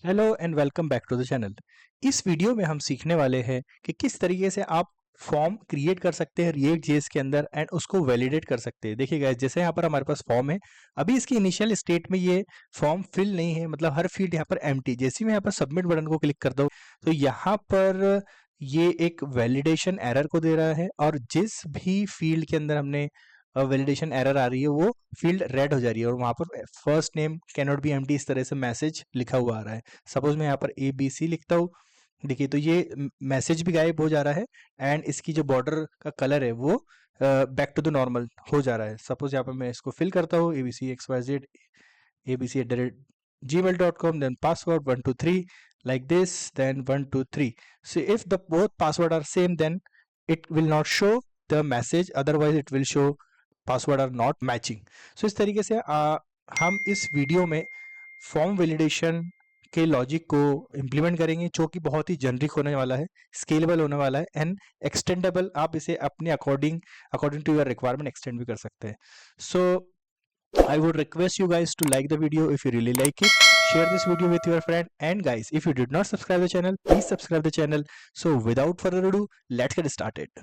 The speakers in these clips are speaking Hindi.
Hello and welcome back to the channel. इस वीडियो में हम सीखने वाले हैं कि किस तरीके से आप फॉर्म क्रिएट कर सकते हैं रिएक्ट जेएस के अंदर एंड उसको वैलिडेट कर सकते हैं। देखिए गाइस, जैसे यहाँ पर हमारे पास फॉर्म है, अभी इसकी इनिशियल स्टेट में ये फॉर्म फिल नहीं है, मतलब हर फील्ड यहाँ पर एम्प्टी। जैसे ही मैं यहाँ पर सबमिट बटन को क्लिक करता हूँ तो यहाँ पर ये एक वैलिडेशन एरर को दे रहा है, और जिस भी फील्ड के अंदर हमने वैलिडेशन एरर आ रही है वो फील्ड रेड हो जा रही है, और वहाँ पर first name can not be empty इस तरह से मैसेज लिखा हुआ आ रहा है। सपोज मैं यहाँ पर ABC लिखता हूँ, देखिए तो ये मैसेज भी गायब हो जा रहा है एंड इसकी जो बॉर्डर का कलर है वो बैक टू द नॉर्मल हो जा रहा है। सपोज यहाँ पर मैं इसको फिल करता हूँ abcxyz abc@gmail.com, then password 123 like this, then 123. So if the both password are same, then it will not show the message, otherwise it will show password are not matching. So इस तरीके से हम इस वीडियो में फॉर्म वैलिडेशन के लॉजिक को इम्प्लीमेंट करेंगे, जो कि बहुत ही जेनरिक होने वाला है, स्केलेबल होने वाला है एंड एक्सटेंडेबल। आप इसे अपने according to your requirement extend भी कर सकते हैं। सो I would request you guys to like the video if you really like it. Share this video with your friend, and guys, if you did not subscribe the channel, please subscribe the channel. So without further ado, let's get started.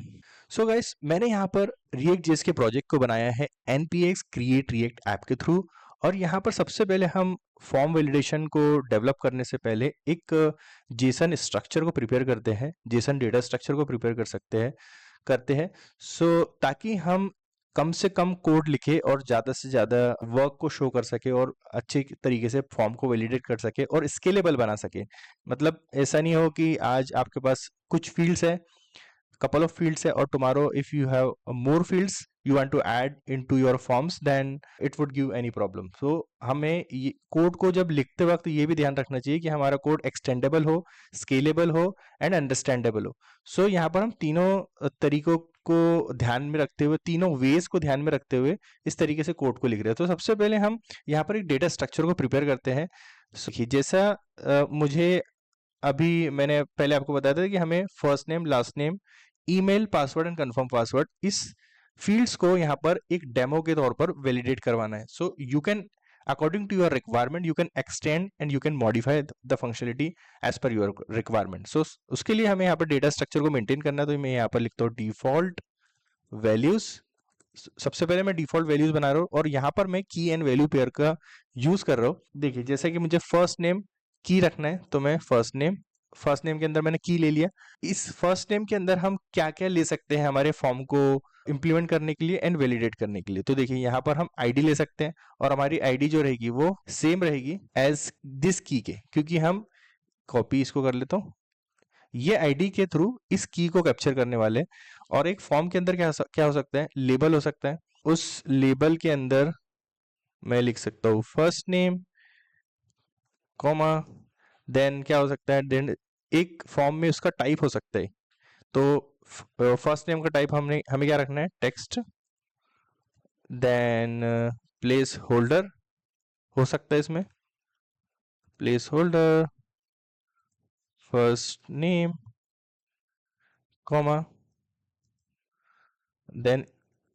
So guys, मैंने यहाँ पर React.js के प्रोजेक्ट को बनाया है npx create react ऐप के थ्रू, और यहाँ पर सबसे पहले हम फॉर्म वैलिडेशन को डेवलप करने से पहले एक जेसन स्ट्रक्चर को प्रिपेयर करते हैं, जेसन डेटा स्ट्रक्चर को प्रिपेयर करते हैं। सो ताकि हम कम से कम कोड लिखे और ज़्यादा से ज़्यादा वर्क को शो कर सके और अच्छे तरीके से फॉर्म को वैलिडेट कर सके और स्केलेबल बना सके। मतलब ऐसा नहीं हो कि आज आपके पास कुछ फील्ड्स है, couple of fields है, और tomorrow if you have more fields you want to add into your forms, then it would give any problem. So हमें ये कोड को जब लिखते वक्त ये भी ध्यान रखना चाहिए कि हमारा कोड एक्सटेंडेबल हो, स्केलेबल हो एंड अंडरस्टैंडेबल हो। सो यहाँ पर हम तीनों तरीकों को ध्यान में रखते हुए, तीनों वेज को ध्यान में रखते हुए इस तरीके से कोड को लिख रहे हैं। तो सबसे पहले हम यहाँ पर एक डेटा स्ट्रक्चर को प्रिपेयर करते हैं। जैसा मुझे अभी मैंने पहले आपको बताया था कि हमें first name, last name, email, password and confirm password, इस फील्ड्स को यहाँ पर एक डेमो के तौर पर वैलिडेट करवाना है। So you can according to your requirement you can extend and you can modify the functionality as per your requirement. So उसके लिए हमें यहाँ पर डेटा स्ट्रक्चर को मेंटेन करना है। तो मैं यहाँ पर लिखता हूँ डिफॉल्ट वैल्यूज। सबसे पहले मैं डिफॉल्ट वैल्यूज बना रहा हूँ और यहाँ पर मैं की एंड वैल्यू पेयर का यूज कर रहा हूँ। देखिए, जैसे कि मुझे फर्स्ट नेम की रखना है तो मैं फर्स्ट नेम के अंदर मैंने की ले लिया। इस फर्स्ट नेम के अंदर हम क्या क्या ले सकते हैं हमारे फॉर्म को इंप्लीमेंट करने के लिए एंड वैलिडेट करने के लिए। तो देखिए, यहाँ पर हम आईडी ले सकते हैं, और हमारी आईडी जो रहेगी वो सेम रहेगी एज दिस की के, क्योंकि हम कॉपी इसको कर लेता हूँ, ये आईडी के थ्रू इस की को कैप्चर करने वाले। और एक फॉर्म के अंदर क्या हो सकता है, लेबल हो सकता है। उस लेबल के अंदर मैं लिख सकता हूँ फर्स्ट नेम कॉमा, देन क्या हो सकता है, देन एक फॉर्म में उसका टाइप हो सकता है। तो फर्स्ट नेम का टाइप हमें क्या रखना है, टेक्स्ट, देन प्लेस होल्डर हो सकता है इसमें, placeholder first name comma, then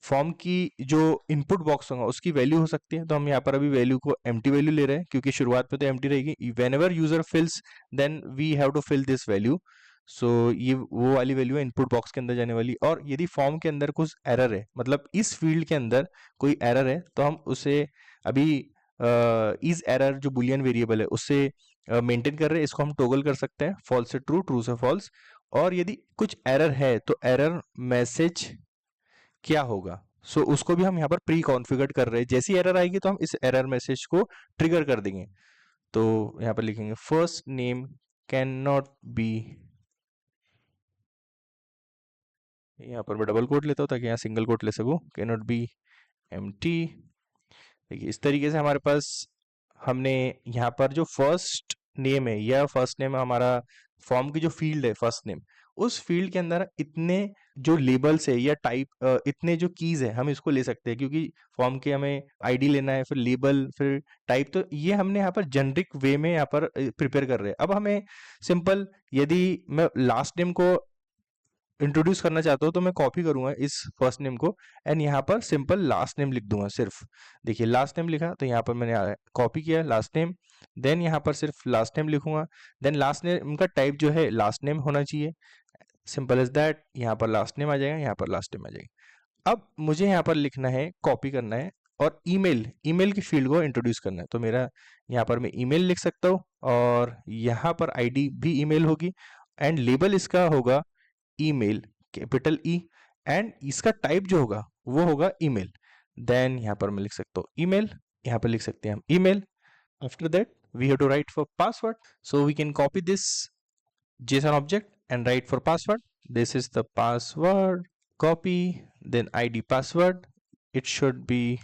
form की जो इनपुट बॉक्स होगा उसकी वैल्यू हो सकती है। तो हम यहाँ पर अभी वैल्यू को एम्प्टी वैल्यू ले रहे हैं, क्योंकि शुरुआत में तो एम्प्टी रहेगी। Whenever user fills then we have to fill this value. So ये वो वाली वैल्यू है इनपुट बॉक्स के अंदर जाने वाली। और यदि फॉर्म के अंदर कुछ एरर है, मतलब इस फील्ड के अंदर कोई एरर है, तो हम उसे अभी इस एरर जो बुलियन वेरिएबल है उससे मेंटेन कर रहे हैं, इसको हम टोगल कर सकते हैं, फॉल्स से ट्रू, ट्रू से फॉल्स। और यदि कुछ एरर है तो एरर मैसेज क्या होगा, सो उसको भी हम यहाँ पर प्री कॉन्फ़िगर कर रहे हैं। जैसी एरर आएगी तो हम इस एरर मैसेज को ट्रिगर कर देंगे। तो यहाँ पर लिखेंगे first name can not B, यहाँ पर मैं डबल कोट लेता हूँ ताकि यहाँ सिंगल कोट ले सकूँ, कैन नॉट बी एम्प्टी। देखिए, इस तरीके से हमारे पास हमने यहाँ पर जो फर्स्ट नेम है या फर्स्ट नेम हमारा फॉर्म की जो फील्ड है फर्स्ट नेम, उस फील्ड के अंदर इतने जो लेबल्स है या टाइप, इतने जो कीज है हम इसको ले सकते हैं, क्योंकि फॉर्म के हमें आईडी लेना है, फिर लेबल, फिर टाइप। तो ये हमने यहाँ पर जेनरिक वे में यहाँ पर प्रिपेयर कर रहे हैं। अब हमें सिंपल, यदि मैं लास्ट नेम को इंट्रोड्यूस करना चाहता हूँ तो मैं कॉपी करूंगा इस फर्स्ट नेम को एंड यहाँ पर सिंपल लास्ट नेम लिख दूंगा सिर्फ। देखिए लास्ट नेम लिखा तो यहाँ पर मैंने कॉपी किया लास्ट नेम, देन यहाँ पर सिर्फ लास्ट नेम लिखूंगा, देन लास्ट नेम का टाइप जो है लास्ट नेम होना चाहिए, सिंपल एज दैट। यहाँ पर लास्ट नेम आ जाएगा, यहाँ पर लास्ट नेम आ जाएगा। अब मुझे यहाँ पर लिखना है, कॉपी करना है और ईमेल, ईमेल की फील्ड को इंट्रोड्यूस करना है। तो मेरा यहाँ पर मैं ईमेल लिख सकता हूँ और यहाँ पर आईडी भी ईमेल होगी एंड लेबल इसका होगा ईमेल, कैपिटल ई, एंड इसका टाइप जो होगा वो होगा ईमेल। देन यहाँ पर मैं लिख सकता हूँ ईमेल, यहाँ पर लिख सकते हैं हम email. After that we have to write for password, so we can copy this JSON object and write for password. This is the password, copy, then ID password, it should be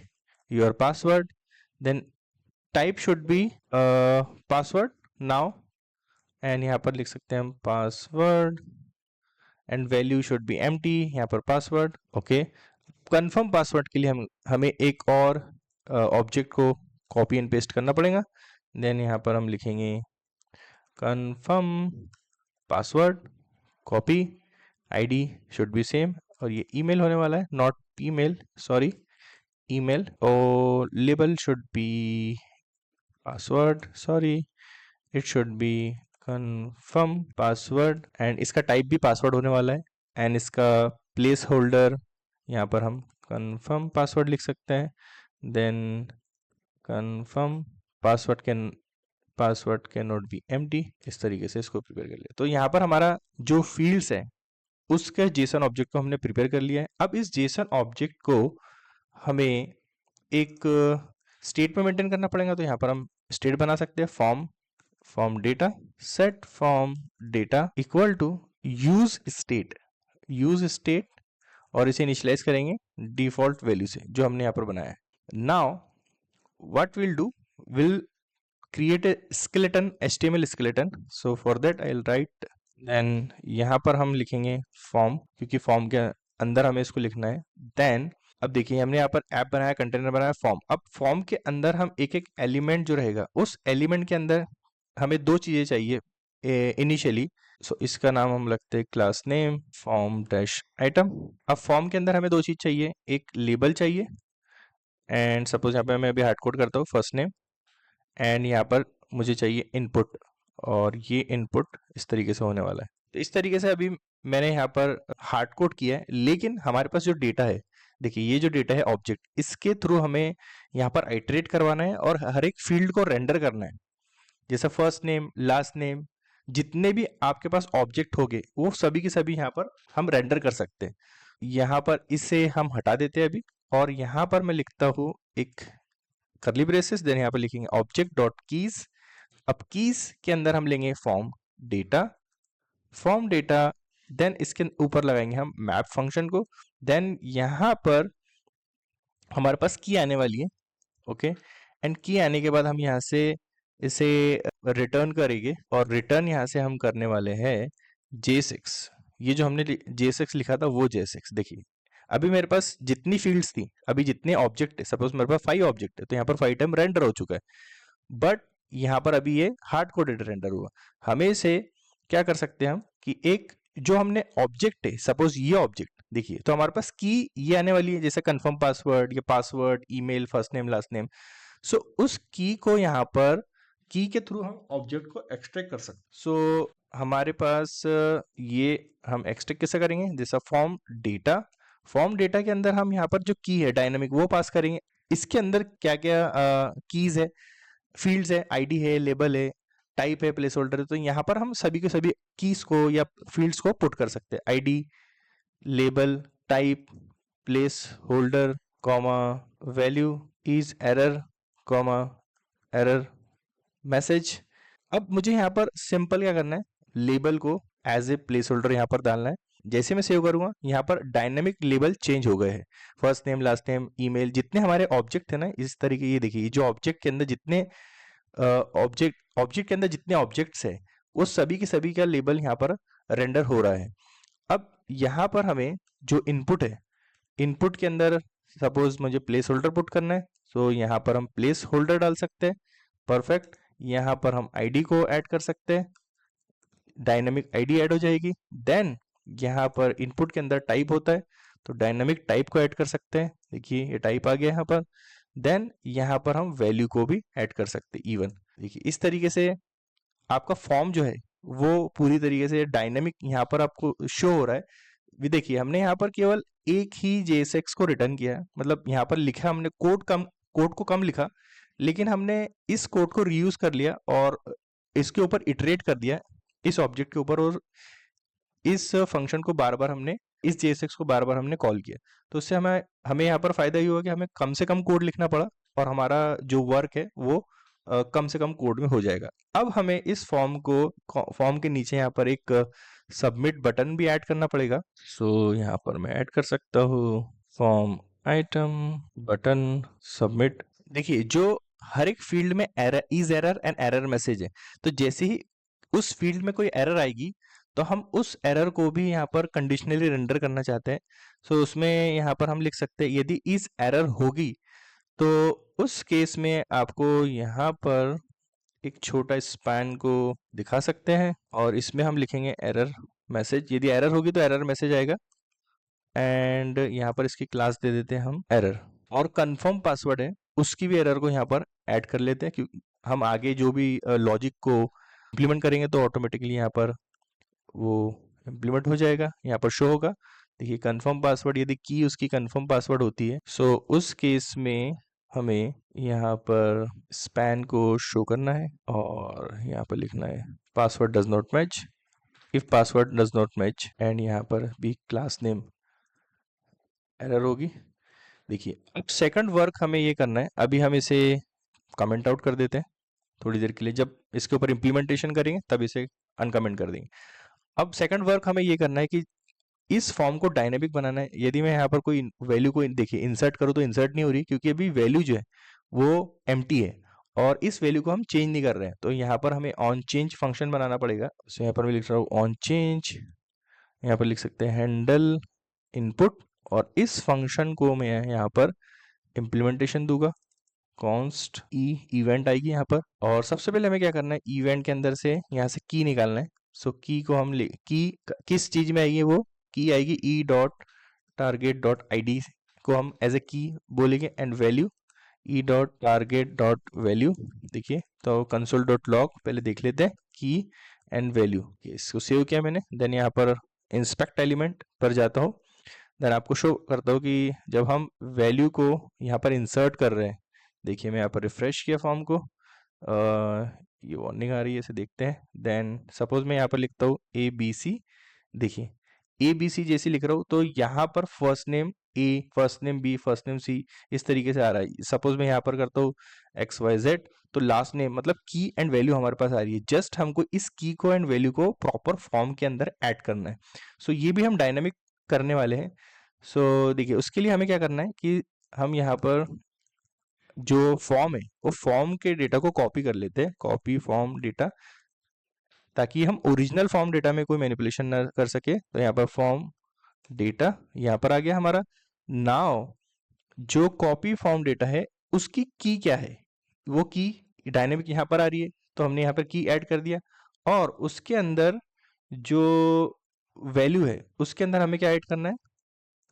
your password, then type should be password now, and यहाँ पर लिख सकते हैं हम password and value should be empty, यहाँ पर password। ओके, कंफर्म पासवर्ड के लिए हमें एक और ऑब्जेक्ट को कॉपी एंड पेस्ट करना पड़ेगा। देन यहाँ पर हम लिखेंगे confirm password, copy, ID should be same, और ये ईमेल होने वाला है, नॉट ईमेल, सॉरी, ईमेल। और label should be password, sorry, it should be confirm password, and इसका टाइप भी पासवर्ड होने वाला है, एंड इसका प्लेस होल्डर यहाँ पर हम कंफर्म पासवर्ड लिख सकते हैं। Then confirm password can not be empty, इस तरीके से इसको प्रिपेयर कर लिया। तो यहाँ पर हमारा जो फील्ड्स है उसके जेसन ऑब्जेक्ट को हमने प्रिपेयर कर लिया है। अब इस जेसन ऑब्जेक्ट को हमें एक स्टेट में मेंटेन करना पड़ेगा। तो यहाँ पर हम स्टेट बना सकते हैं, form data, set form data equal to use state, और इसे इनिशियलाइज करेंगे डिफॉल्ट वैल्यू से जो हमने यहाँ पर बनाया है। Now what will do, will create a skeleton, HTML skeleton, so for that I'll write, then यहाँ पर हम लिखेंगे फॉर्म, क्योंकि फॉर्म के अंदर हमें इसको लिखना है। देन अब देखिए हमने यहाँ पर ऐप बनाया, कंटेनर बनाया, फॉर्म। अब फॉर्म के अंदर हम एक एक एलिमेंट जो रहेगा उस एलिमेंट के अंदर हमें दो चीजें चाहिए इनिशियली। सो इसका नाम हम लगते हैं class name form dash item. अब फॉर्म के अंदर हमें दो चीज चाहिए, एक लेबल चाहिए, एंड सपोज यहाँ पे मैं अभी हार्ड कोड करता हूँ फर्स्ट नेम, एंड यहाँ पर मुझे चाहिए इनपुट, और ये इनपुट इस तरीके से होने वाला है। तो इस तरीके से अभी मैंने यहाँ पर हार्ड कोड किया है, लेकिन हमारे पास जो डेटा है, देखिए ये जो डेटा है ऑब्जेक्ट, इसके थ्रू हमें यहाँ पर आइटरेट करवाना है और हर एक फील्ड को रेंडर करना है। जैसे फर्स्ट नेम, लास्ट नेम, जितने भी आपके पास ऑब्जेक्ट होंगे वो सभी के सभी यहाँ पर हम रेंडर कर सकते हैं। यहाँ पर इसे हम हटा देते हैं अभी, और यहाँ पर मैं लिखता हूँ एक कर्ली ब्रेसेस, देन यहाँ पर लिखेंगे ऑब्जेक्ट डॉट कीज। अब कीज के अंदर हम लेंगे फॉर्म डेटा, देन इसके ऊपर लगाएंगे हम मैप फंक्शन को, देन यहाँ पर हमारे पास की आने वाली है, ओके, एंड की आने के बाद हम यहाँ से इसे रिटर्न करेंगे, और रिटर्न यहाँ से हम करने वाले हैं J6। ये जो हमने J6 लिखा था वो J6। देखिए अभी मेरे पास जितनी फील्ड्स थी, अभी जितने ऑब्जेक्ट है, सपोज मेरे पास 5 ऑब्जेक्ट है, तो यहाँ पर 5 टाइम रेंडर हो चुका है, बट यहाँ पर अभी ये हार्ड कोडेड रेंडर हुआ। हमें इसे क्या कर सकते हैं हम कि एक जो हमने ऑब्जेक्ट है, सपोज ये ऑब्जेक्ट देखिए, तो हमारे पास की ये आने वाली है, जैसे कंफर्म पासवर्ड, ये password, email, first name, last name. So उस की को यहाँ पर की के थ्रू हम ऑब्जेक्ट को एक्सट्रैक्ट कर सकते। सो हमारे पास ये हम एक्सट्रैक्ट कैसे करेंगे, जैसा फॉर्म डेटा के अंदर हम यहाँ पर जो की है डायनामिक वो पास करेंगे। इसके अंदर क्या क्या कीज है, फील्ड्स है, आईडी है, लेबल है, टाइप है, प्लेस होल्डर है। तो यहाँ पर हम सभी के सभी कीज को या फील्ड्स को पुट कर सकते हैं, ID, label, type, place holder, comma, value, is error, comma, error message. अब मुझे यहाँ पर सिंपल क्या करना है, लेबल को एज ए प्लेस होल्डर यहाँ पर डालना है। जैसे मैं सेव करूंगा यहाँ पर डायनेमिक लेबल चेंज हो गए हैं, first name, last name, email, जितने हमारे ऑब्जेक्ट है ना, इस तरीके, ये देखिए जो ऑब्जेक्ट के अंदर जितने ऑब्जेक्ट के अंदर जितने ऑब्जेक्ट्स है वो सभी के सभी का लेबल यहाँ पर रेंडर हो रहा है। अब यहाँ पर हमें जो इनपुट है, इनपुट के अंदर सपोज मुझे प्लेस होल्डर पुट करना है, तो यहाँ पर हम प्लेस होल्डर डाल सकते हैं, परफेक्ट। यहाँ पर हम आईडी को ऐड कर सकते हैं, डायनामिक आईडी ऐड हो जाएगी। देन यहाँ पर इनपुट के अंदर टाइप होता है, तो डायनामिक टाइप को ऐड कर सकते हैं। देखिए ये टाइप आ गया यहाँ पर। देन यहाँ पर हम वैल्यू को भी ऐड कर सकते हैं इवन। देखिए इस तरीके से आपका फॉर्म जो है वो पूरी तरीके से डायनामिक यहाँ पर आपको शो हो रहा है। भी देखिए हमने यहाँ पर केवल एक ही JSX को रिटर्न किया है, मतलब यहाँ पर लिखा हमने कोड को कम लिखा, लेकिन हमने इस कोड को रीयूज कर लिया और इसके ऊपर इटरेट कर दिया इस ऑब्जेक्ट के ऊपर, और इस फंक्शन को बार बार हमने इस JSX को बार बार हमने कॉल किया। तो उससे हमें हमें यहाँ पर फायदा ये हुआ कि हमें कम से कम कोड लिखना पड़ा और हमारा जो वर्क है वो कम से कम कोड में हो जाएगा। अब हमें इस फॉर्म के नीचे यहाँ पर एक सबमिट बटन भी ऐड करना पड़ेगा। सो यहाँ पर मैं ऐड कर सकता हूँ फॉर्म आइटम बटन सबमिट। देखिए जो हर एक फील्ड में एरर एंड एरर मैसेज है, तो जैसे ही उस फील्ड में कोई एरर आएगी तो हम उस एरर को भी यहाँ पर कंडीशनली रेंडर करना चाहते हैं। सो उसमें यहाँ पर हम लिख सकते हैं यदि इस एरर होगी तो उस केस में आपको यहाँ पर एक छोटा स्पैन को दिखा सकते हैं और इसमें हम लिखेंगे एरर मैसेज। यदि एरर होगी तो एरर मैसेज आएगा एंड यहाँ पर इसकी क्लास दे देते हैं हम एरर, और कंफर्म पासवर्ड है उसकी भी एरर को यहाँ पर ऐड कर लेते हैं क्योंकि हम आगे जो भी लॉजिक को इम्प्लीमेंट करेंगे तो ऑटोमेटिकली यहाँ पर वो इम्प्लीमेंट हो जाएगा, यहाँ पर शो होगा। देखिए कंफर्म पासवर्ड, यदि की उसकी कंफर्म पासवर्ड होती है सो उस केस में हमें यहाँ पर स्पैन को शो करना है और यहाँ पर लिखना है password does not match, if password does not match, and यहाँ पर भी क्लास नेम एरर होगी। देखिए अब सेकंड वर्क हमें ये करना है, अभी हम इसे कमेंट आउट कर देते हैं थोड़ी देर के लिए, जब इसके ऊपर इम्प्लीमेंटेशन करेंगे तब इसे अनकमेंट कर देंगे। अब सेकंड वर्क हमें ये करना है कि इस फॉर्म को डायनेमिक बनाना है। यदि मैं यहाँ पर कोई वैल्यू को देखिए इंसर्ट करूँ तो इंसर्ट नहीं हो रही क्योंकि अभी वैल्यू जो है वो एम्प्टी है और इस वैल्यू को हम चेंज नहीं कर रहे हैं, तो यहाँ पर हमें ऑन चेंज फंक्शन बनाना पड़ेगा। तो यहाँ पर मैं लिख रहा हूँ ऑन चेंज, यहाँ पर लिख सकते हैं हैंडल इनपुट, और इस फंक्शन को मैं यहाँ पर इम्प्लीमेंटेशन दूंगा कॉन्स्ट इवेंट आएगी यहाँ पर, और सबसे पहले हमें क्या करना है इवेंट के अंदर से यहाँ से की निकालना है। सो की को हम की किस चीज में आएगी, वो की आएगी E dot target dot ID को हम एज ए की बोलेंगे and value E dot target dot value. देखिए तो कंसोल डॉट लॉग पहले देख लेते हैं की एंड वैल्यू, इसको सेव किया मैंने। देन यहाँ पर इंस्पेक्ट एलिमेंट पर जाता हूँ, देन आपको शो करता हूँ कि जब हम वैल्यू को यहाँ पर इंसर्ट कर रहे हैं, देखिए मैं यहाँ पर रिफ्रेश किया फॉर्म को, ये वार्निंग आ रही है, इसे देखते हैं। देन सपोज मैं यहाँ पर लिखता हूँ ABC, देखिए ABC जैसे लिख रहा हूँ तो यहाँ पर first name A, first name B, first name C इस तरीके से आ रहा है। सपोज मैं यहाँ पर करता हूँ XYZ, तो लास्ट नेम मतलब की एंड वैल्यू हमारे पास आ रही है, जस्ट हमको इस की को एंड वैल्यू को प्रॉपर फॉर्म के अंदर ऐड करना है। सो ये भी हम डायनामिक करने वाले हैं। सो देखिए उसके लिए हमें क्या करना है कि हम यहाँ पर जो फॉर्म है वो फॉर्म के डेटा को कॉपी कर लेते हैं, कॉपी फॉर्म डेटा, ताकि हम ओरिजिनल फॉर्म डेटा में कोई मैनिपुलेशन ना कर सके। तो यहाँ पर फॉर्म डेटा यहाँ पर आ गया हमारा। नाउ जो कॉपी फॉर्म डेटा है उसकी की क्या है, वो की डायनेमिक यहाँ पर आ रही है, तो हमने यहाँ पर की ऐड कर दिया, और उसके अंदर जो वैल्यू है उसके अंदर हमें क्या ऐड करना है,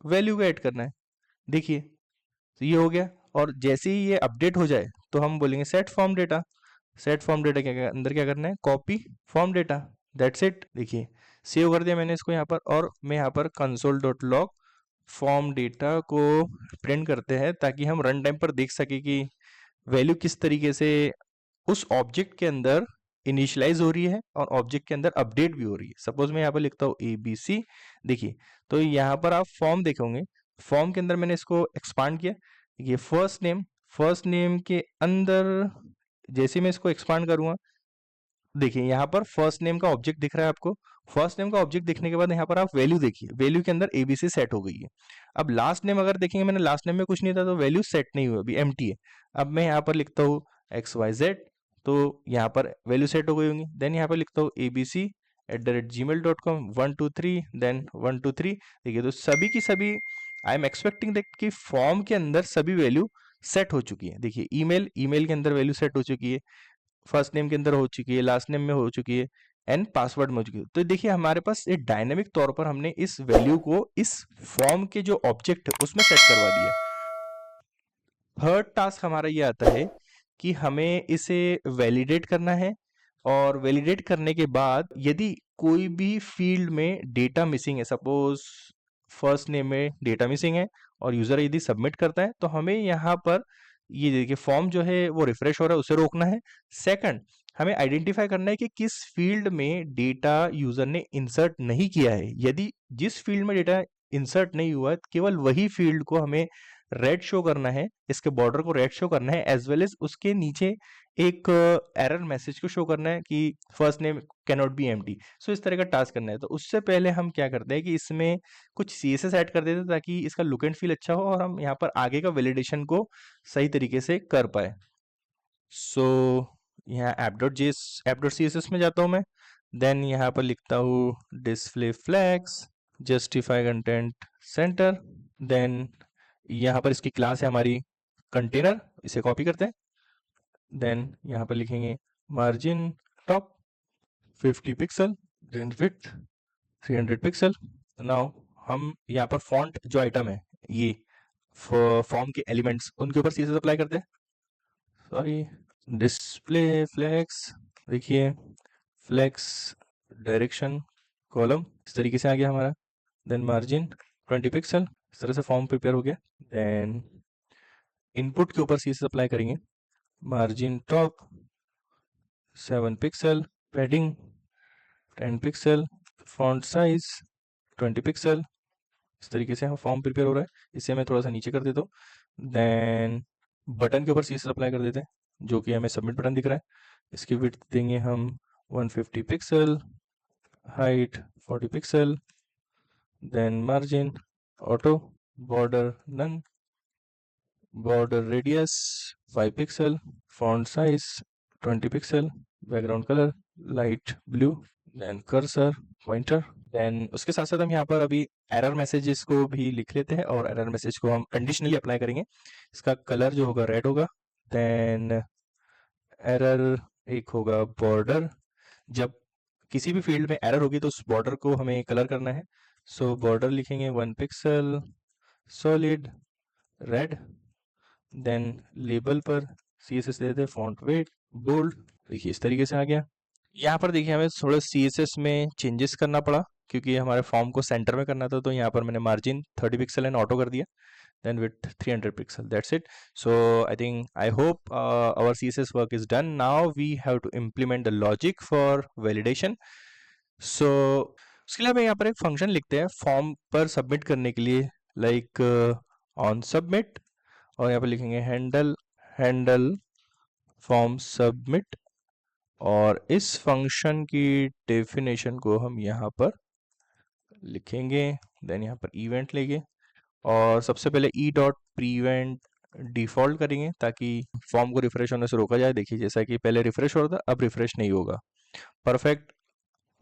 वैल्यू को ऐड करना है। देखिए तो ये हो गया, और जैसे ही ये अपडेट हो जाए तो हम बोलेंगे set form data. Set form data के अंदर क्या करना है, copy form data, that's it. देखिए सेव कर दिया मैंने इसको यहाँ पर, और मैं यहाँ पर console dot log form data को प्रिंट करते हैं ताकि हम रन टाइम पर देख सके कि वैल्यू किस तरीके से उस ऑब्जेक्ट के अंदर इनिशियलाइज हो रही है और ऑब्जेक्ट के अंदर अपडेट भी हो रही है। सपोज मैं यहाँ पर लिखता हूँ ABC, देखिए तो यहाँ पर आप फॉर्म देखोगे, फॉर्म के अंदर मैंने इसको एक्सपांड किया। ये फर्स्ट नेम के अंदर जैसे मैं इसको एक्सपांड करूंगा, देखिए यहाँ पर फर्स्ट नेम का ऑब्जेक्ट दिख रहा है आपको। फर्स्ट नेम का ऑब्जेक्ट दिखने के बाद यहाँ पर आप वैल्यू देखिए, वैल्यू के अंदर ABC सेट हो गई है। अब लास्ट नेम अगर देखेंगे, मैंने लास्ट नेम में कुछ नहीं था तो वैल्यू सेट नहीं हुई, अभी एम्प्टी है। अब मैं यहाँ पर लिखता हूँ XYZ, तो यहाँ पर वैल्यू सेट हो गई होंगी। देन यहाँ पर लिखता हूँ abc@gmail.com 1 2 3, देन 1 2 3। देखिए तो सभी की सभी आई एम एक्सपेक्टिंग दैट कि फॉर्म के अंदर सभी वैल्यू सेट हो चुकी है। देखिए ईमेल के अंदर वैल्यू सेट हो चुकी है, फर्स्ट नेम के अंदर हो चुकी है, लास्ट नेम में हो चुकी है, एंड पासवर्ड मौजूद। तो देखिए हमारे पास एक डायनेमिक तौर पर हमने इस वैल्यू को इस फॉर्म के जो ऑब्जेक्ट है उसमें सेट करवा दिया। थर्ड टास्क हमारा ये आता है कि हमें इसे वैलिडेट करना है, और वैलिडेट करने के बाद यदि कोई भी फील्ड में डेटा मिसिंग है, सपोज फर्स्ट नेम में डेटा मिसिंग है और यूजर यदि सबमिट करता है, तो हमें यहाँ पर ये देखिए फॉर्म जो है वो रिफ्रेश हो रहा है, उसे रोकना है। सेकंड, हमें आइडेंटिफाई करना है कि किस फील्ड में डेटा यूजर ने इंसर्ट नहीं किया है। यदि जिस फील्ड में डेटा इंसर्ट नहीं हुआ है, केवल वही फील्ड को हमें रेड शो करना है, इसके बॉर्डर को रेड शो करना है, एज वेल एज उसके नीचे एक एरर मैसेज को शो करना है कि first name can not be empty. So इस तरह का टास्क करना है। तो उससे पहले हम क्या करते हैं कि इसमें कुछ CSS ऐड कर देते हैं ताकि इसका लुक एंड फील अच्छा हो और हम यहाँ पर आगे का वैलिडेशन को सही तरीके से कर पाए। सो यहाँ app.css में जाता हूँ मैं, देन यहाँ पर लिखता हूँ display flex, justify content center, then यहाँ पर इसकी क्लास है हमारी कंटेनर, इसे कॉपी करते हैं। देन यहाँ पर लिखेंगे margin top 50 pixel, then width 300 pixel. Now हम यहाँ पर फॉन्ट जो आइटम है, ये फॉर्म के एलिमेंट्स, उनके ऊपर CSS अप्लाई करते हैं। सॉरी, डिस्प्ले फ्लेक्स, देखिए फ्लेक्स डायरेक्शन कॉलम इस तरीके से आ गया हमारा। देन मार्जिन 20 पिक्सल, इस तरह से फॉर्म प्रिपेयर हो गया। देन इनपुट के ऊपर CSS अप्लाई करेंगे, margin top 7 pixel, padding 10 pixel, font size 20 pixel. इस तरीके से हम फॉर्म प्रिपेयर हो रहा है। इसे मैं थोड़ा सा नीचे कर देता हूँ। देन बटन के ऊपर CSS अप्लाई कर देते हैं, जो कि हमें सबमिट बटन दिख रहा है। इसकी विड्थ देंगे हम 150 pixel, height 40 pixel, then margin auto, border none, border radius 5 pixel, font size 20 pixel, background colour light blue, then cursor pointer. Then उसके साथ साथ हम यहाँ पर अभी एरर मैसेजेस को भी लिख लेते हैं, और एरर मैसेज को हम कंडीशनली अप्लाई करेंगे। इसका कलर जो होगा रेड होगा। देन एरर एक होगा बॉर्डर, जब किसी भी फील्ड में एरर होगी तो उस बॉर्डर को हमें कलर करना है। सो बॉर्डर लिखेंगे 1 pixel, solid red. Then label पर CSS दे देते हैं, फॉन्ट वेट बोल्ड, देखिए इस तरीके से आ गया। यहाँ पर देखिए हमें थोड़ा CSS में चेंजेस करना पड़ा, क्योंकि हमारे फॉर्म को सेंटर में करना था। तो यहाँ पर मैंने मार्जिन 30 पिक्सल एंड ऑटो कर दिया, then with 300 pixel, that's it. So I hope our CSS work is done. Now we have to implement the logic for validation. So उसके लिए हमें यहाँ पर एक फंक्शन लिखते हैं फॉर्म पर सबमिट करने के लिए, लाइक ऑन सबमिट, और यहाँ पर लिखेंगे हैंडल फॉर्म सबमिट, और इस फंक्शन की डेफिनेशन को हम यहाँ पर लिखेंगे। देन यहाँ पर इवेंट लेंगे, और सबसे पहले e.prevent डिफॉल्ट करेंगे ताकि फॉर्म को रिफ्रेश होने से रोका जाए। देखिए जैसा कि पहले रिफ्रेश हो रहा था, अब रिफ्रेश नहीं होगा। परफेक्ट।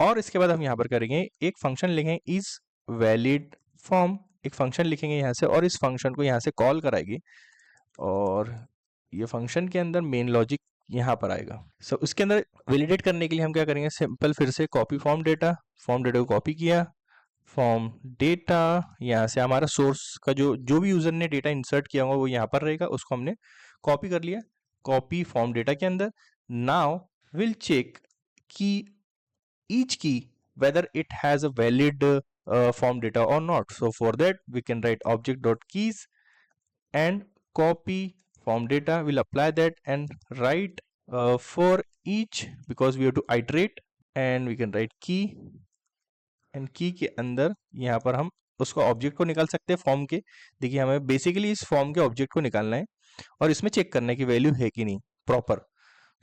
और इसके बाद हम यहाँ पर करेंगे एक फंक्शन लिखेंगे इज वैलिड फॉर्म, एक फंक्शन लिखेंगे यहाँ से, और इस फंक्शन को यहाँ से कॉल कराएगी, और ये फंक्शन के अंदर मेन लॉजिक यहाँ पर आएगा। सो उसके अंदर वैलिडेट करने के लिए हम क्या करेंगे, सिंपल फिर से कॉपी फॉर्म डेटा को कॉपी किया, फॉर्म डेटा, यहाँ से हमारा सोर्स का जो भी यूजर ने डेटा इंसर्ट किया होगा वो यहाँ पर रहेगा, उसको हमने कॉपी कर लिया, कॉपी फॉर्म डेटा के अंदर। नाउ विल चेक की each key whether it has a valid form data or not. So for that we can write object.keys and copy form data, will apply that and write for each, because we have to iterate, and we can write key, and की के अंदर यहाँ पर हम उसको ऑब्जेक्ट को निकाल सकते हैं फॉर्म के। देखिए हमें बेसिकली इस फॉर्म के ऑब्जेक्ट को निकालना है और इसमें चेक करना है कि वैल्यू है कि नहीं प्रॉपर।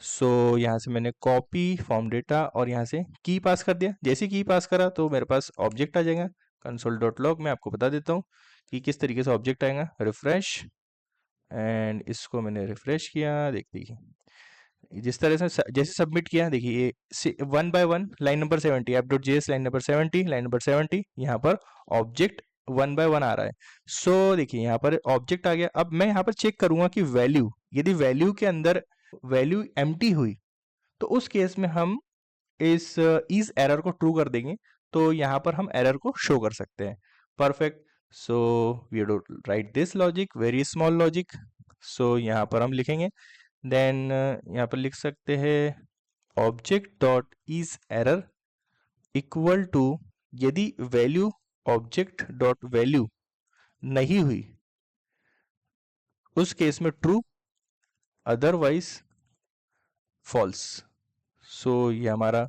सो यहाँ से मैंने कॉपी फॉर्म डेटा और यहाँ से की पास कर दिया। जैसे की पास करा तो मेरे पास ऑब्जेक्ट आ जाएगा। console.log में आपको बता देता हूँ कि किस तरीके से ऑब्जेक्ट आएगा। रिफ्रेश, एंड इसको मैंने रिफ्रेश किया, देख लीजिए जिस तरह से जैसे सबमिट किया, देखिए ये 1 by 1 line number 70, app.js line number 70 यहाँ पर ऑब्जेक्ट 1 by 1 आ रहा है। सो देखिए यहाँ पर ऑब्जेक्ट आ गया। अब मैं यहाँ पर चेक करूंगा कि वैल्यू, यदि वैल्यू के अंदर वैल्यू एम्प्टी हुई तो उस केस में हम इस इस एरर को ट्रू कर देंगे तो यहाँ पर हम एरर को शो कर सकते हैं। Perfect. So we do write this logic, very small logic. So यहाँ पर हम लिखेंगे, देन यहाँ पर लिख सकते हैं object dot is error equal to, यदि वैल्यू ऑब्जेक्ट डॉट वैल्यू नहीं हुई उस केस में ट्रू, अदरवाइज फॉल्स। सो ये हमारा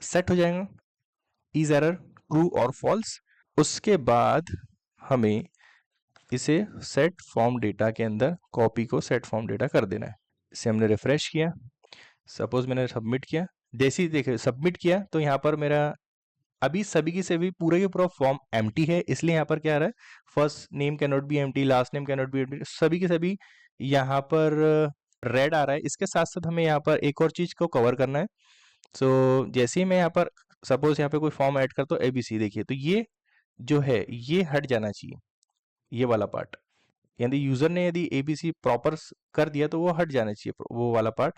सेट हो जाएगा, इज एरर ट्रू और फॉल्स। उसके बाद हमें इसे सेट फॉर्म डेटा के अंदर कॉपी को सेट फॉर्म डेटा कर देना है। इसे हमने रिफ्रेश किया, सपोज मैंने सबमिट किया, जैसे ही देखे सबमिट किया तो यहाँ पर मेरा अभी सभी की सभी पूरे के पूरा फॉर्म एम्प्टी है, इसलिए यहाँ पर क्या आ रहा है, first name can not be empty, last name can not be empty, सभी के सभी यहाँ पर रेड आ रहा है। इसके साथ साथ हमें यहाँ पर एक और चीज को कवर करना है। सो जैसे ही मैं यहाँ पर सपोज यहाँ पे कोई फॉर्म ऐड करता हूँ एबीसी, देखिए तो ये जो है ये हट जाना चाहिए, ये वाला पार्ट, यानी यूजर ने यदि एबीसी प्रॉपर कर दिया तो वो हट जाना चाहिए वो वाला पार्ट।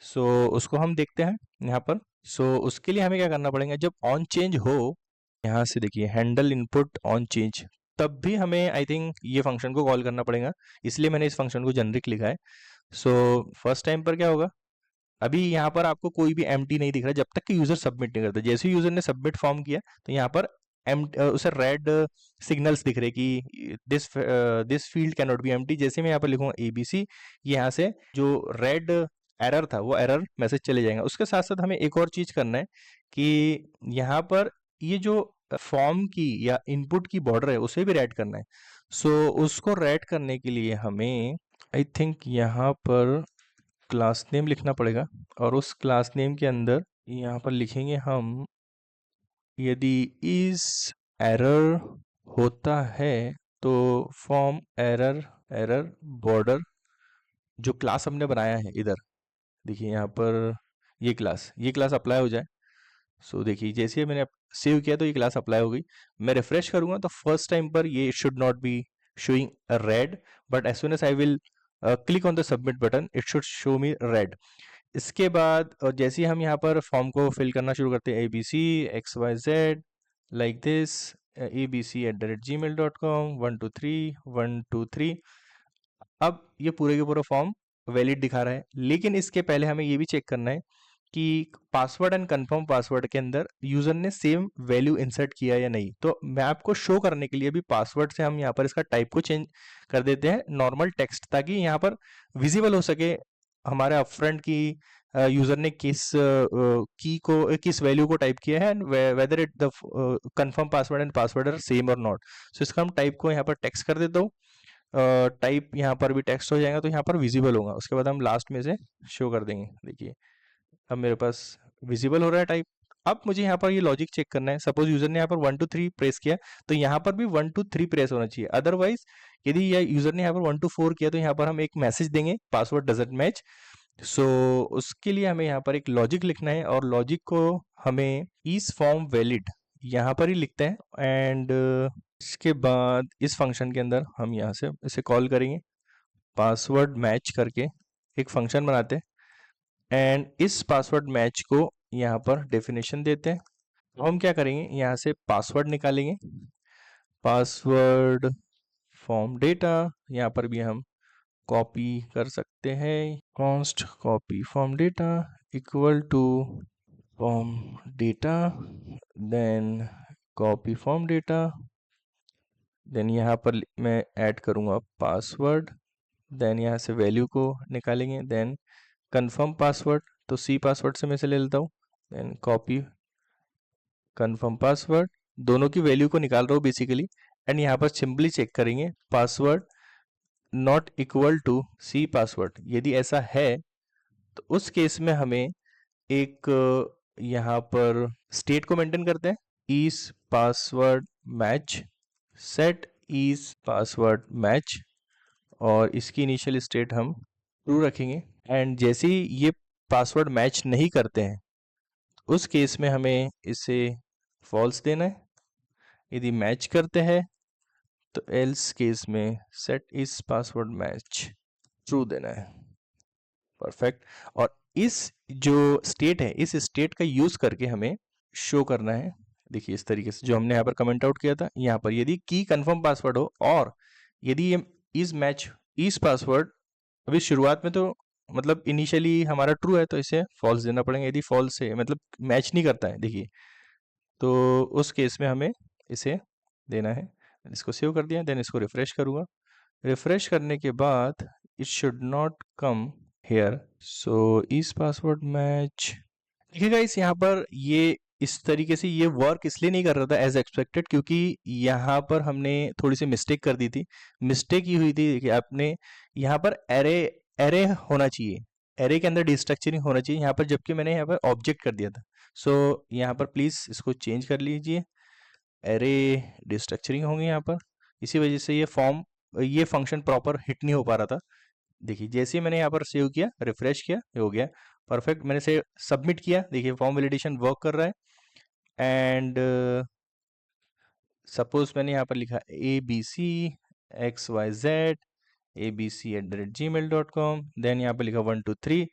सो उसको हम देखते हैं यहाँ पर। सो उसके लिए हमें क्या करना पड़ेगा, जब ऑन चेंज हो, यहाँ से देखिए हैंडल इनपुट ऑन चेंज, तब भी हमें आई थिंक ये फंक्शन को कॉल करना पड़ेगा, इसलिए मैंने इस फंक्शन को जेनरिक लिखा है। सो फर्स्ट टाइम पर क्या होगा, अभी यहाँ पर आपको कोई भी एम्प्टी नहीं दिख रहा जब तक कि यूजर सबमिट नहीं करता। जैसे ही यूजर ने सबमिट फॉर्म किया तो यहाँ पर उसे रेड सिग्नल्स दिख रहे कि this field can not be empty. जैसे मैं यहाँ पर लिखूंगा एबीसी, यहाँ से जो रेड एरर था वो एरर मैसेज चले जाएगा। उसके साथ साथ हमें एक और चीज करना है कि यहाँ पर ये जो फॉर्म की या इनपुट की बॉर्डर है उसे भी रेड करना है। सो उसको रेड करने के लिए हमें आई थिंक यहाँ पर क्लास नेम लिखना पड़ेगा, और उस क्लास नेम के अंदर यहाँ पर लिखेंगे हम, यदि इस एरर होता है तो फॉर्म एरर एरर बॉर्डर, जो क्लास हमने बनाया है इधर देखिए यहाँ पर ये क्लास अप्लाई हो जाए। सो देखिए जैसे ही मैंने सेव किया तो ये क्लास अप्लाई हो गई। मैं रिफ्रेश करूंगा तो फर्स्ट टाइम पर ये should not be showing red, but as soon as I will click on the submit button it should show me red. इसके बाद जैसे ही हम यहाँ पर फॉर्म को फिल करना शुरू करते हैं, A B C X Y Z like this, abc@gmail.com 123 अब ये पूरे के पूरा फॉर्म वैलिड दिखा रहा है। लेकिन इसके पहले हमें ये भी चेक करना है कि पासवर्ड एंड कंफर्म पासवर्ड के अंदर यूजर ने सेम वैल्यू इंसर्ट किया या नहीं। तो मैं आपको शो करने के लिए भी पासवर्ड से हम यहाँ पर इसका टाइप को चेंज कर देते हैं नॉर्मल टेक्स्ट, ताकि यहाँ पर विजिबल हो सके हमारे अपफ्रंट की यूजर ने किस की को किस वैल्यू को टाइप किया है, and whether it the confirm password and password are same और नॉट। सो इसका हम टाइप को यहाँ पर टेक्स्ट कर देता हूँ, टाइप यहाँ पर भी टेक्स्ट हो जाएगा तो यहाँ पर विजिबल होगा। उसके बाद हम लास्ट में से शो कर देंगे, देखिए अब मेरे पास विजिबल हो रहा है टाइप। अब मुझे यहाँ पर ये लॉजिक चेक करना है, सपोज यूजर ने यहाँ पर 1 2 3 प्रेस किया तो यहाँ पर भी 1 2 3 प्रेस होना चाहिए। अदरवाइज यदि यूजर ने यहाँ पर 1 2 4 किया तो यहाँ पर हम एक मैसेज देंगे पासवर्ड डजंट मैच। सो उसके लिए हमें यहाँ पर एक लॉजिक लिखना है, और लॉजिक को हमें इस फॉर्म वैलिड यहाँ पर ही लिखते हैं। एंड इसके बाद इस फंक्शन के अंदर हम यहाँ से इसे कॉल करेंगे, पासवर्ड मैच करके एक फंक्शन बनाते हैं, एंड इस पासवर्ड मैच को यहाँ पर डेफिनेशन देते हैं। तो हम क्या करेंगे, यहाँ से पासवर्ड निकालेंगे, पासवर्ड फॉर्म डेटा, यहाँ पर भी हम कॉपी कर सकते हैं, const copy form data equal to form data, then copy form data, then यहाँ पर मैं ऐड करूँगा पासवर्ड, देन यहाँ से वैल्यू को निकालेंगे, देन कंफर्म पासवर्ड, तो सी पासवर्ड से मैं से ले लेता हूँ, देन कॉपी कंफर्म पासवर्ड, दोनों की वैल्यू को निकाल रहा हूँ बेसिकली। एंड यहाँ पर सिंपली चेक करेंगे password not equal to C password, यदि ऐसा है तो उस केस में हमें एक यहाँ पर स्टेट को मेंटेन करते हैं, is password match, set is password match, और इसकी इनिशियल स्टेट हम ट्रू रखेंगे। एंड जैसे ही ये पासवर्ड मैच नहीं करते हैं उस केस में हमें इसे फॉल्स देना है, यदि मैच करते हैं तो एल्स केस में set is password match true देना है। परफेक्ट। और इस जो स्टेट है इस स्टेट का यूज करके हमें शो करना है। देखिए इस तरीके से जो हमने यहाँ पर कमेंट आउट किया था, यहाँ पर यदि की कंफर्म पासवर्ड हो और यदि ये इज मैच इस पासवर्ड, अभी शुरुआत में तो मतलब इनिशियली हमारा ट्रू है तो इसे फॉल्स देना पड़ेगा, यदि फॉल्स है मतलब मैच नहीं करता है देखिए, तो उस केस में हमें इसे देना है। इसको सेव कर दिया, देन इसको रिफ्रेश करूँगा। रिफ्रेश करने के बाद it should not come here, so इस पासवर्ड मैच। देखिए गाइस यहाँ पर ये इस तरीके से ये वर्क इसलिए नहीं कर रहा था एज एक्सपेक्टेड, क्योंकि यहाँ पर हमने थोड़ी सी मिस्टेक कर दी थी। मिस्टेक ये हुई थी, देखिए आपने यहाँ पर एरे एरे होना चाहिए, एरे के अंदर डिस्ट्रक्चरिंग होना चाहिए यहाँ पर, जबकि मैंने यहाँ पर ऑब्जेक्ट कर दिया था। सो यहाँ पर प्लीज़ इसको चेंज कर लीजिए, एरे डिस्ट्रक्चरिंग होंगे यहाँ पर, इसी वजह से ये फंक्शन प्रॉपर हिट नहीं हो पा रहा था। देखिए जैसे ही मैंने यहाँ पर सेव किया, रिफ्रेश किया, ये हो गया परफेक्ट। मैंने से सबमिट किया, देखिए फॉर्म वैलिडेशन वर्क कर रहा है। एंड सपोज मैंने यहाँ पर लिखा abcxyz abc@gmail.com, देन यहाँ पे लिखा 123,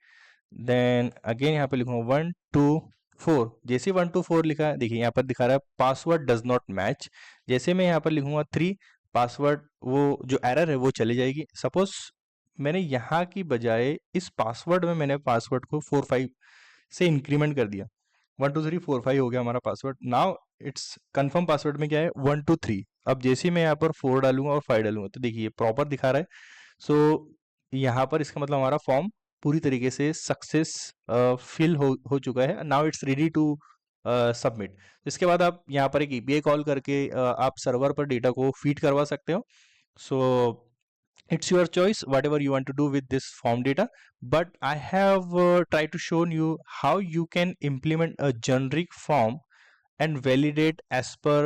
देन अगेन यहाँ पे लिखूंगा 124। जैसे 124 लिखा है, देखिए यहाँ पर दिखा रहा है पासवर्ड डज नॉट मैच। जैसे मैं यहाँ पर लिखूंगा 3, पासवर्ड वो जो एरर है वो चली जाएगी। सपोज मैंने यहाँ की बजाय इस पासवर्ड में मैंने पासवर्ड को 4-5 से इंक्रीमेंट कर दिया, 12345 हो गया हमारा password. Now it's confirm password में क्या है 123। अब जैसे ही मैं यहाँ पर 4 डालूंगा और 5 डालूंगा तो देखिए प्रॉपर दिखा रहा है। सो यहाँ पर इसका मतलब हमारा फॉर्म पूरी तरीके से सक्सेस फिल हो चुका है। Now it's ready to submit. इसके बाद आप यहाँ पर एक एपीआई कॉल करके आप सर्वर पर डेटा को फीड करवा सकते हो। सो it's your choice whatever you want to do with this form data, but I have tried to show you how you can implement a generic form and validate as per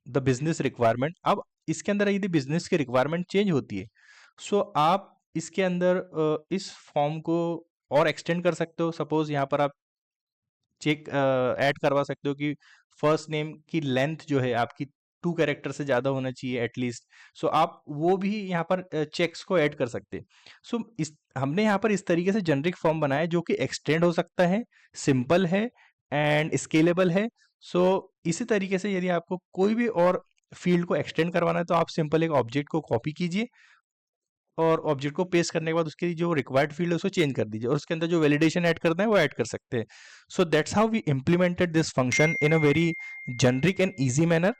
the business requirement। अब इसके अंदर यदि बिजनेस की रिक्वायरमेंट चेंज होती है, सो आप इसके अंदर इस फॉर्म को और एक्सटेंड कर सकते हो। सपोज यहाँ पर आप चेक ऐड करवा सकते हो कि फर्स्ट नेम की लेंथ जो है आपकी 2 कैरेक्टर से ज़्यादा होना चाहिए एटलीस्ट। सो आप वो भी यहाँ पर चेक्स को ऐड कर सकते हैं। सो इस हमने यहाँ पर इस तरीके से जेनरिक फॉर्म बनाया जो कि एक्सटेंड हो सकता है, सिंपल है एंड स्केलेबल है। सो इसी तरीके से यदि आपको कोई भी और फील्ड को एक्सटेंड करवाना है तो आप सिंपल एक ऑब्जेक्ट को कॉपी कीजिए और ऑब्जेक्ट को पेस्ट करने के बाद उसकी जो रिक्वायर्ड फील्ड है उसको चेंज कर दीजिए और उसके अंदर जो वैलिडेशन ऐड करना है वो ऐड कर सकते हैं। So that's how we implemented this function in a very generic and easy manner।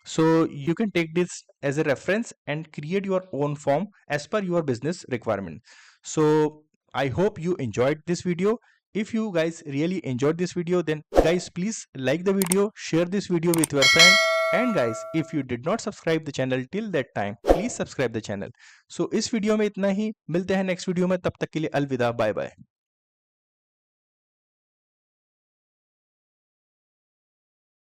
So you can take this as a reference and create your own form as per your business requirement। So I hope you enjoyed this video। If you guys really enjoyed this video, then guys please like the video, share this video with your friend, and guys if you did not subscribe the channel till that time, please subscribe the channel। So इस वीडियो में इतना ही, मिलते हैं नेक्स्ट वीडियो में, तब तक के लिए अलविदा, बाय बाय।